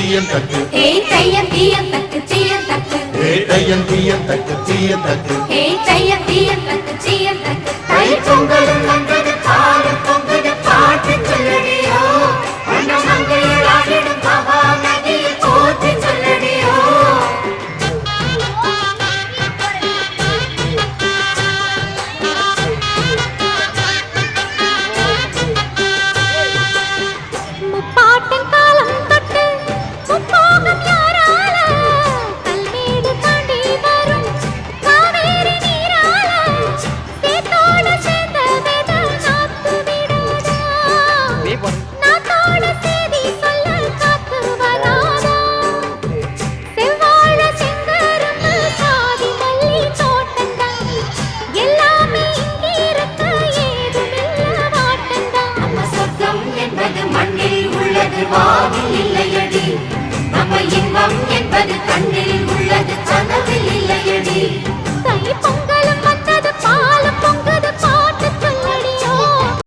தீயம் தக்கு ஹே தையம் தீயம் தக்கு தீயம் தக்கு ஹே தையம் தீயம் தக்கு தீயம் தக்கு ஹே தையம் தீயம் தக்கு தீயம் தக்கு தை பொங்கலும் வந்தது பாலும் பொங்குது பாட்டு சொல்லடியோ மங்கையில் ஆடிடும் மகா நதியில் போற்றி சொல்லடியோ முப்பாட்டின் காலம் தொட்டு முப்போகம் யாரால கல்மேடு தாண்டி வரும் காவேரி நீரால சேத்தோட சேர்ந்த வேத நாத்து விடாதா நாத்தோட சேதி சொல்ல காத்து வராதா செவ்வாழ செங்கரும்பு சாதி மல்லி தோட்டந்தான் எல்லாமே இங்கிருக்க ஏதுமில்ல வாட்டந்தான் நம்ம சொர்க்கம் என்பது மண்ணில் உள்ளது வானில் இல்லையடி நம்ம இன்பம் என்பது